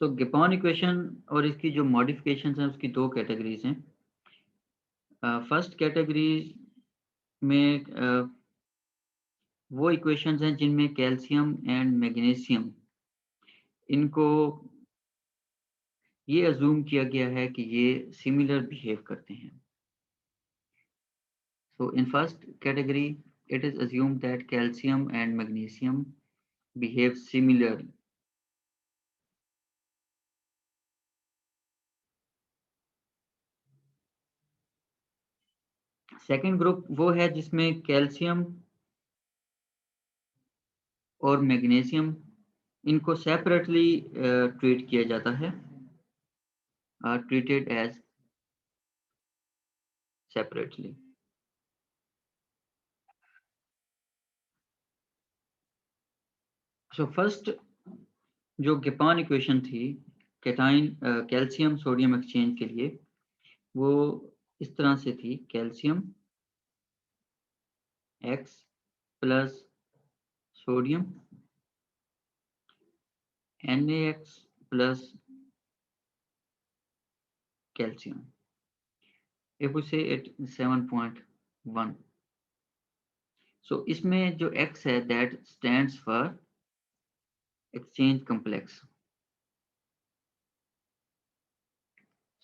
सो गिब्बॉन equation और इसकी जो मॉडिफिकेशंस हैं उसकी दो कैटेगरीज हैं। फर्स्ट कैटेगरी में वो इक्वेशंस हैं जिनमें कैल्शियम एंड मैग्नीशियम इनको ये अज्यूम किया गया है कि ये सिमिलर बिहेव करते हैं। So in first category, it is assumed that calcium and magnesium behave similarly. Second group वो है जिसमें कैल्शियम और मैग्नीशियम इनको सेपरेटली ट्रीट किया जाता है, are treated as separately. So first जो गिब्बॉन इक्वेशन थी कैटाइन कैल्शियम सोडियम एक्सचेंज के लिए, वो इस तरह से थी, calcium X plus sodium NaX plus calcium. If we say it 7.1, so इसमें जो X है that stands for exchange complex,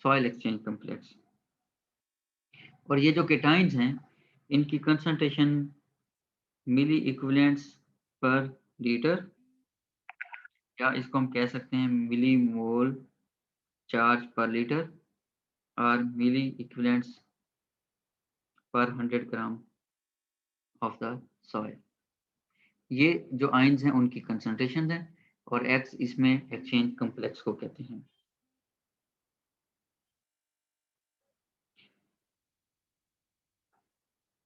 soil exchange complex. और ये जो केटाइंस हैं इनकी कंसंट्रेशन मिली इक्विवेलेंट्स पर लीटर, या इसको हम कह सकते हैं मिली मोल चार्ज पर लीटर और मिली इक्विवेलेंट्स पर 100 ग्राम ऑफ द सॉइल। ये जो आयंस हैं उनकी कंसंट्रेशन है और X इसमें एक्सचेंज कॉम्प्लेक्स को कहते हैं।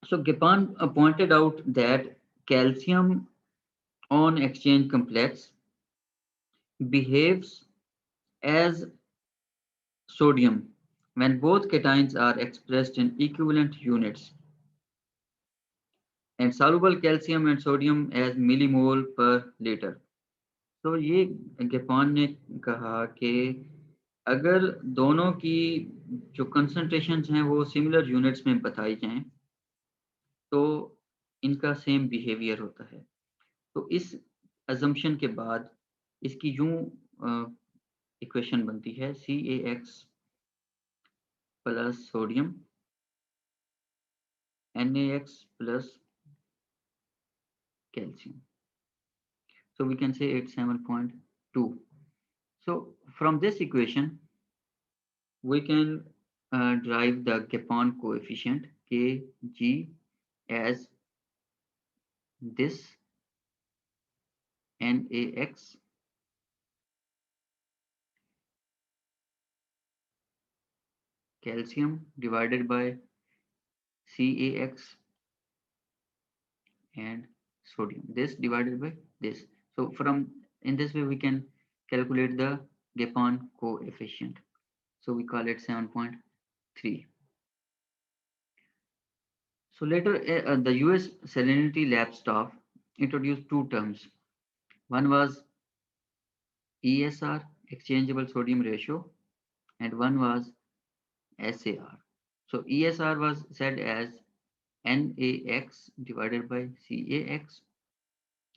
So Gibbon pointed out that calcium on exchange complex behaves as sodium when both cations are expressed in equivalent units, and soluble calcium and sodium as millimole per liter. तो ये गिब्बॉन ने कहा कि अगर दोनों की जो कंसंट्रेशंस हैं वो सिमिलर यूनिट्स में बताई जाएं तो इनका सेम बिहेवियर होता है। तो इस अजम्पशन के बाद इसकी यूं इक्वेशन बनती है CaX plus sodium NaX plus calcium. So we can say it's 7.2. So from this equation we can derive the Gibbon coefficient Kg as this NaX calcium divided by CaX and sodium, this divided by this. So from in this way we can calculate the Gibbon coefficient. So we call it 7.3. So later the US salinity lab staff introduced two terms. One was ESR, exchangeable sodium ratio, and one was SAR. So ESR was said as NaX divided by CaX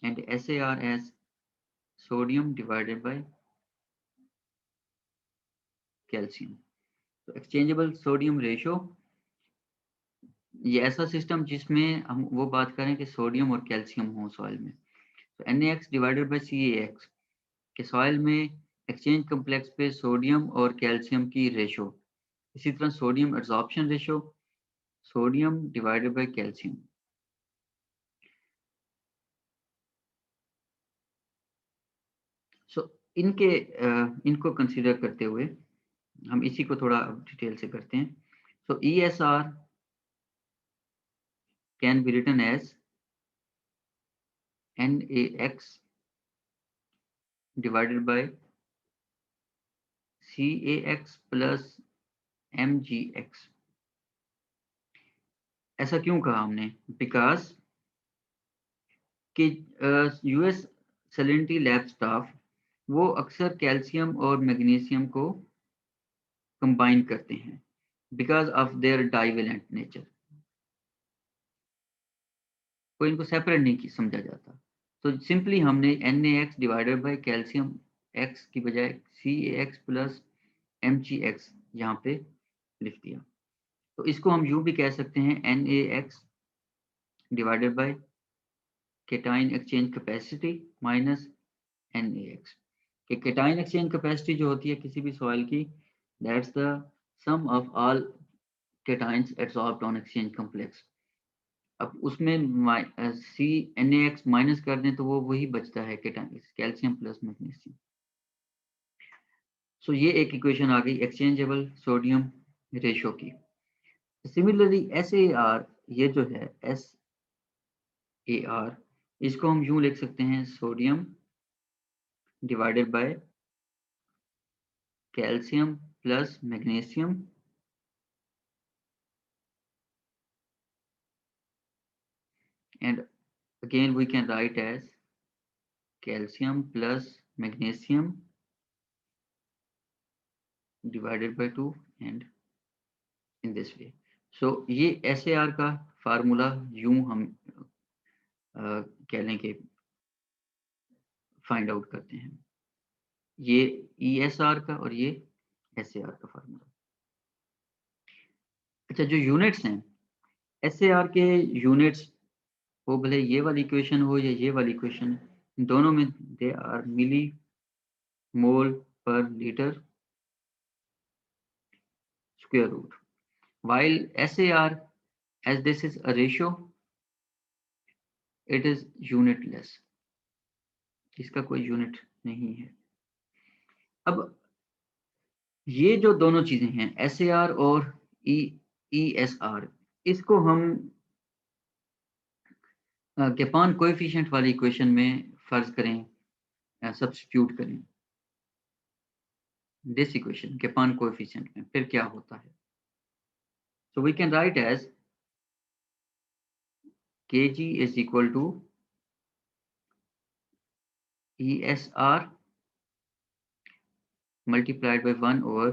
and SAR as sodium divided by calcium. तो exchangeable sodium ratio ये ऐसा system जिसमें हम वो बात करें कि sodium और कैल्शियम हो सॉइल में, तो NaX डिवाइडेड बाय CaX के सॉइल में एक्सचेंज कम्प्लेक्स पे सोडियम और कैल्शियम की रेशो, इसी तरह sodium absorption ratio sodium divided by calcium. So इनको कंसीडर करते हुए हम इसी को थोड़ा डिटेल से करते हैं। So ESR can be written as NaX divided by CaX plus MgX। ऐसा क्यों कहा हमने? बिकॉज कि US सैलिनिटी लैब स्टाफ वो अक्सर कैल्शियम और मैग्नीशियम को कंबाइन करते हैं because of their divalent nature. कोई इनको सेपरेट नहीं समझा जाता। तो सिंपली हमने NaX divided by calcium X की बजाय CaX प्लस Mgx यहाँ पे लिख दिया। तो इसको हम यूं भी कह सकते हैं NaX divided by cation exchange capacity minus NaX। कि केटाइन एक्सचेंज कैपेसिटी जो होती है किसी भी सॉइल की, that's the sum of all cations absorbed on exchange complex. अब उसमें NaX माइनस कर दें तो वो वही बचता है केटाइन कैल्शियम प्लस मैग्नीशियम। सो ये एक इक्वेशन आ गई एक्सचेंजेबल सोडियम रेशो की। सिमिलरली SAR, ये जो है SAR, इसको हम यूं लिख सकते हैं sodium divided by calcium plus magnesium and again we can write as calcium plus magnesium divided by 2 and in this way. So ये SAR का फार्मूला यूं हम कह लें कि फाइंड आउट करते हैं, ये ESR का और ये SAR का फार्मूला। अच्छा, जो यूनिट्स हैं SAR के यूनिट्स, वो भले ये वाली इक्वेशन हो या ये वाली इक्वेशन, दोनों में they are milli mole per litre square root, while SAR, as this is a ratio, it is unitless, इसका कोई यूनिट नहीं है। अब ये जो दोनों चीजें हैं SAR और ESR, इसको हम गेपान कोएफिशिएंट वाली इक्वेशन में फर्ज करें, सब्स्टिट्यूट करें दिस इक्वेशन गेपान कोएफिशिएंट में, फिर क्या होता है? So we can write as Kg is equal to ESR multiplied by 1 over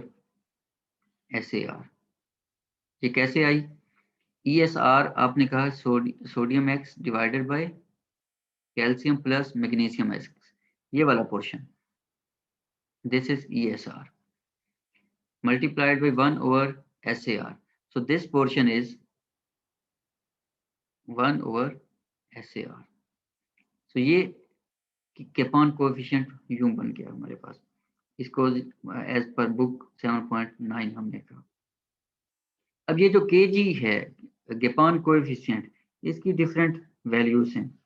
SAR। ये कैसे आई? ESR आपने कहा sodium X divided by calcium plus magnesium X, ये वाला portion, this is ESR multiplied by 1 over SAR, so this portion is 1 over SAR। so ये केपान coefficient यूं बन गया हमारे पास, इसको एज पर बुक 7.9 हमने कहा। अब ये जो Kg है गेपान कोएफिशिएंट, इसकी डिफरेंट वैल्यूज हैं।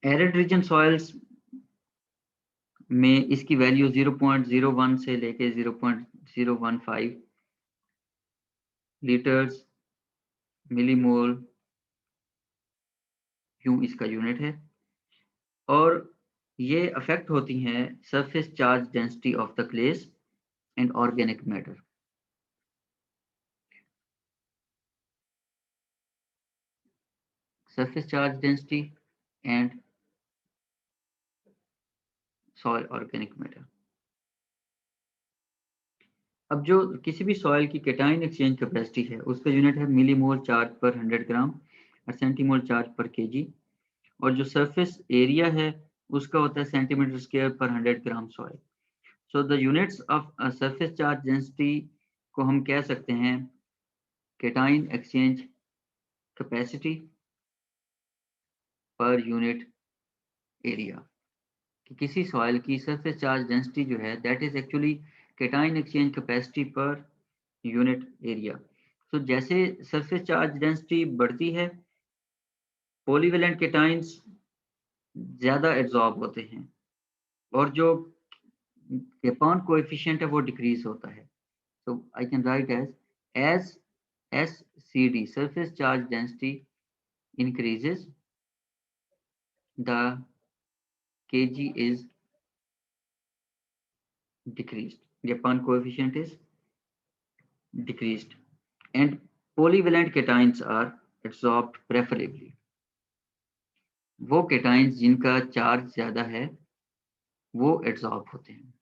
एरिड रीजन सॉइल्स में इसकी वैल्यू 0.01 से लेके 0.015 लीटर्स मिलीमोल यूं इसका यूनिट है, और ये अफेक्ट होती हैं surface charge density of the clays and organic matter. Surface charge density and soil organic matter. अब जो किसी भी सॉइल की केटाइन एक्सचेंज कैपेसिटी है उसका यूनिट है मिलीमोल चार्ज पर 100 ग्राम और सेंटीमोल चार्ज पर केजी, और जो सरफेस एरिया है उसका होता है centimetre square per 100 gram soil. So the units of surface charge density को हम कह सकते हैं cation exchange capacity per unit area, कि किसी सॉइल की सरफेस चार्ज डेंसिटी जो है that is actually cation exchange capacity per unit area. तो जैसे सरफेस चार्ज डेंसिटी बढ़ती है पॉलीवेलेंट केटाइंस ज्यादा एब्जॉर्ब होते हैं, और जो केपान कोएफिशिएंट है वो डिक्रीज होता है। so I can write as SCD, surface charge density increases, the Kg is decreased, Kepan coefficient is decreased, and polyvalent cations are absorbed preferably. वो केटाइंस जिनका चार्ज ज़्यादा है वो एड्सॉर्ब होते हैं।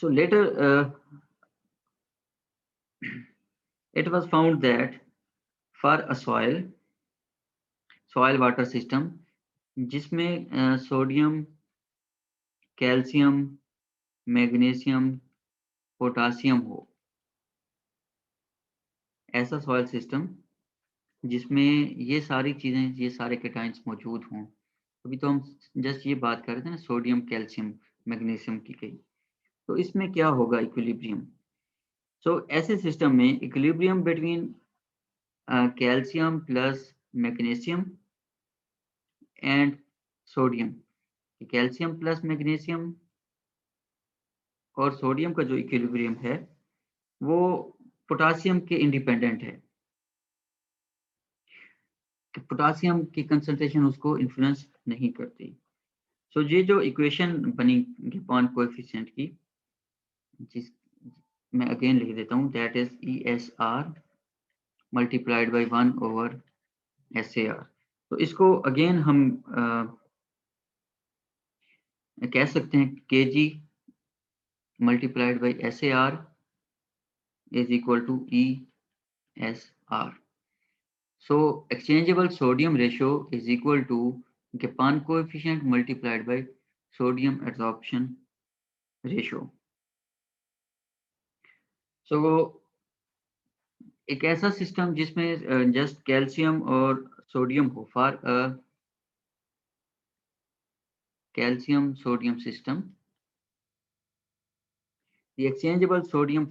So later it was found that for a soil water system जिसमें sodium, calcium, magnesium, potassium हो, ऐसा सॉइल सिस्टम जिसमें ये सारी चीज़ें, ये सारे केटाइंस मौजूद हों। अभी तो हम जस्ट ये बात कर रहे थे ना, सोडियम, कैल्शियम, मैग्नीशियम की कही, तो इसमें क्या होगा इक्विलिब्रियम। सो ऐसे सिस्टम में equilibrium between calcium plus magnesium and sodium, calcium plus magnesium और सोडियम का जो इक्विलिब्रियम है वो पोटासियम के इंडिपेंडेंट है। पोटासियम की कंसंट्रेशन उसको इन्फ्लुएंस नहीं करती। सो ये जो इक्वेशन बनी गिब्बॉन कोएफिशिएंट की, जिस मैं अगेन लिख देता हूँ, that is ESR multiplied by 1/SAR। तो इसको अगेन हम कह सकते हैं kg multiplied by SAR is equal to ESR. So exchangeable sodium ratio is equal to Geppan coefficient multiplied by sodium adsorption ratio. So एक ऐसा सिस्टम जिसमें just calcium और सोडियम हो, for a calcium sodium system, the exchangeable sodium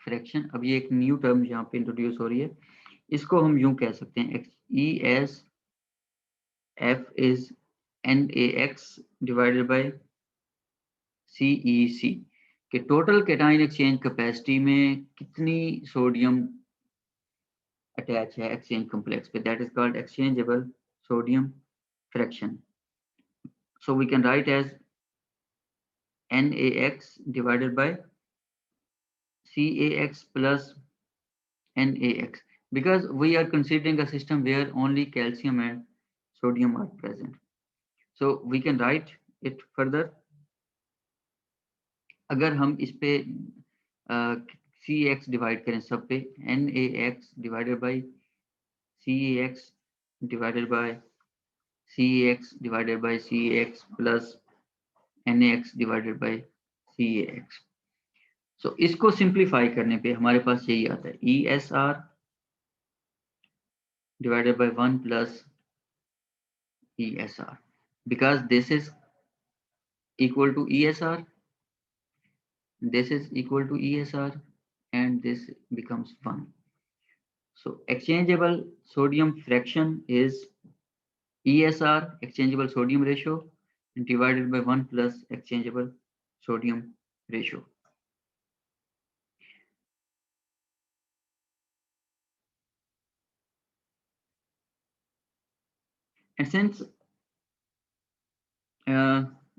fraction, अब ये एक new term यहाँ पे इंट्रोड्यूस हो रही है, इसको हम यूं कह सकते हैं, ESF is NaX divided by CEC, कि टोटल कैटाइन एक्सचेंज कैपेसिटी में कितनी सोडियम अटैच है एक्सचेंज कॉम्प्लेक्स पे, that is called exchangeable sodium fraction. So we can write as NaX divided by CaX plus NaX, because we are considering a system where only calcium and sodium are present. So we can write it further. अगर हम इस पे CaX divide करें सब पे, NaX divided by CaX divided by CaX divided by CaX plus NaX divided by CaX। सो इसको simplify करने पे हमारे पास यही आता है, ESR divided by 1 plus ESR, because this is equal to ESR, this is equal to ESR, and this becomes 1. So exchangeable sodium fraction is ESR, exchangeable sodium ratio, divided by 1 plus exchangeable sodium ratio. And since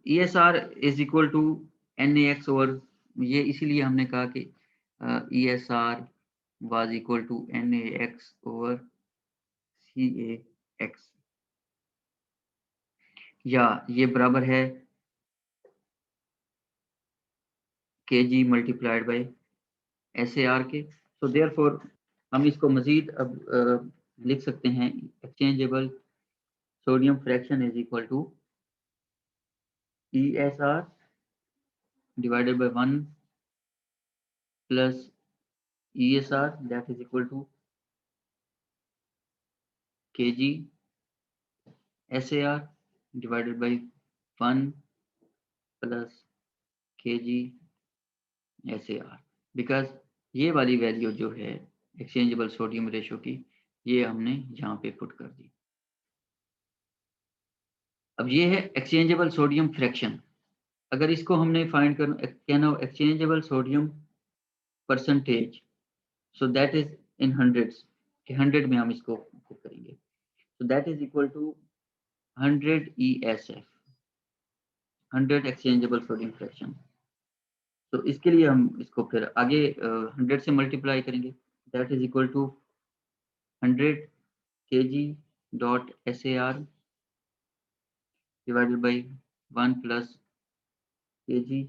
ESR is equal to NaX over, ये इसीलिए हमने कहा कि ESR was equal to NaX over CaX, या ये बराबर है kg multiplied by SAR के। सो देयरफॉर हम इसको मजीद अब लिख सकते हैं, exchangeable sodium fraction is equal to ESR divided by 1 plus ESR, that is equal to kg SAR divided by 1 plus kg SAR, because ये वाली वैल्यू जो है एक्सचेंजेबल सोडियम रेशो की, ये हमने यहाँ पे पुट कर दी। अब ये है एक्सचेंजेबल सोडियम फ्रैक्शन। अगर इसको हमने फाइंड करना exchangeable sodium percentage, so that is in hundreds, कि 100 में हम इसको पुट करेंगे, so that is equal to 100 ESF, 100 exchangeable sodium fraction. तो इसके लिए हम इसको फिर आगे 100 से मल्टीप्लाई करेंगे, that is equal to 100 kg.SAR divided by 1 plus kg.SAR.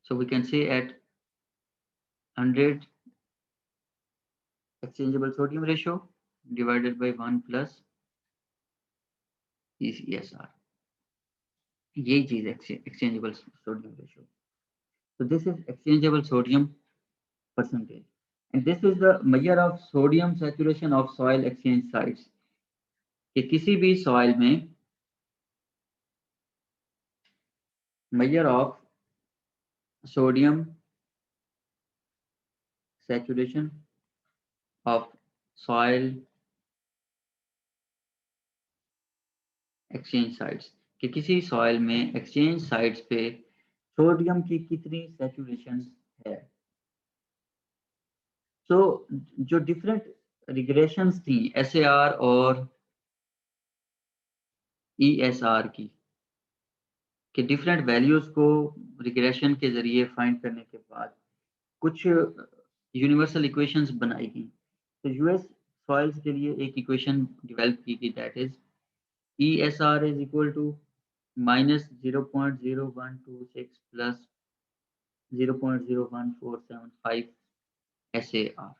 So we can say at 100 exchangeable sodium ratio divided by 1 plus ESR. यही चीज है exchangeable sodium ratio. So this is exchangeable sodium percentage, and this is the measure of sodium saturation of soil exchange sites. कि किसी भी soil में measure of sodium saturation of soil exchange sites, कि किसी soil में exchange sites पे sodium की कितनी सैचुरेशन है। सो जो डिफरेंट रिग्रेशंस थी SAR और ESR की, कि डिफरेंट वैल्यूज को रिग्रेशन के जरिए फाइंड करने के बाद कुछ यूनिवर्सल इक्वेशंस बनाई गई। तो यूएस सॉइल्स के लिए एक इक्वेशन डेवलप की गई, that is ESR is equal to -0.0126 plus 0.01475 SAR।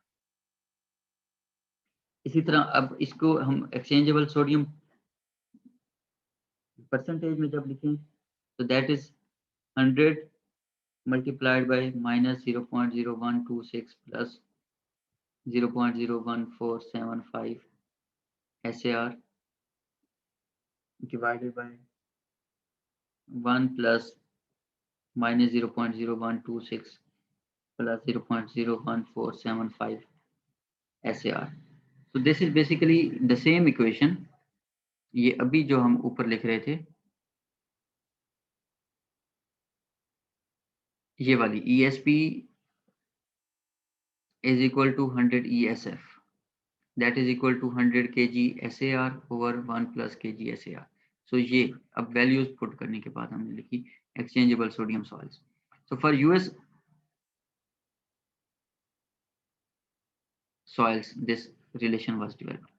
इसी तरह अब इसको हम एक्सचेंजेबल सोडियम परसेंटेज में जब लिखें तो that is 100 multiplied by -0.0126 plus 0.01475 SAR divided by 1 plus -0.0126 plus 0.01475 SAR. So this is basically the same equation. ये अभी जो हम ऊपर लिख रहे थे, ये वाली ESP is equal to 100 ESF, that is equal to 100 kg SAR over 1 plus kg SAR. So ये अब values put करने के बाद हमने लिखी exchangeable sodium soils. So for US soils this relation was developed.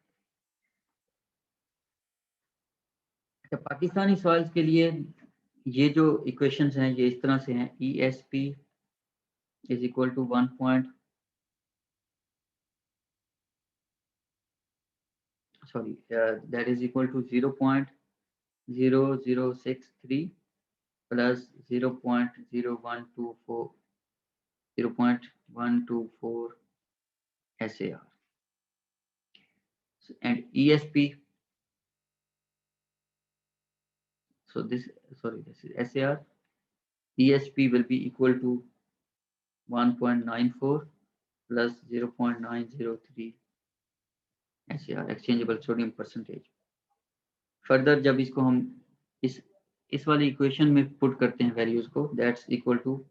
तो पाकिस्तानी सॉइल्स के लिए ये जो इक्वेशंस हैं ये इस तरह से हैं, ESP is equal to 1. That is equal to 0.0063 plus 0.124 SAR, and ESP, so this is SAR, ESP will be equal to 1.94 plus 0.903 SAR, exchangeable sodium percentage. Further जब इसको हम इस वाली इक्वेशन में पुट करते हैं वैल्यूज को, that's equal to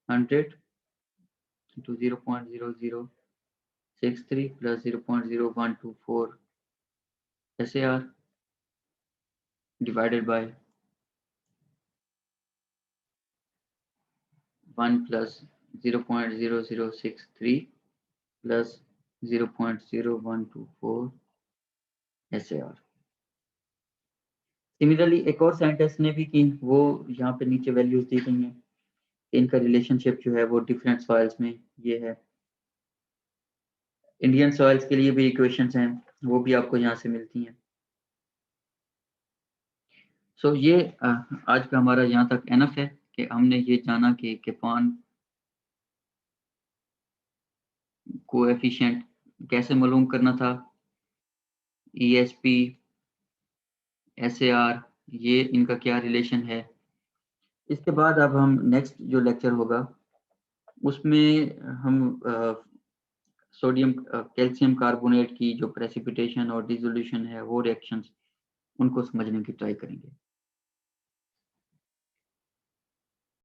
100 into 0.0063 plus 0.0124 SAR divided by 1 plus 0.0063 plus 0.0124 SAR. Similarly एक और साइंटिस्ट ने भी की, वो यहाँ पे नीचे वैल्यूज दी गई हैं, इनका रिलेशनशिप जो है वो डिफरेंट सॉइल्स में ये है। इंडियन सॉइल्स के लिए भी इक्वेशंस हैं, वो भी आपको यहाँ से मिलती हैं। सो ये आज का हमारा यहाँ तक एनफ है कि हमने ये जाना कि केपान कोएफिशिएंट कैसे मालूम करना था, ESP SAR ये इनका क्या रिलेशन है। इसके बाद अब हम नेक्स्ट जो लेक्चर होगा उसमें हम सोडियम कैल्शियम कार्बोनेट की जो प्रेसिपिटेशन और डिसोल्यूशन है वो रिएक्शंस उनको समझने की ट्राई करेंगे।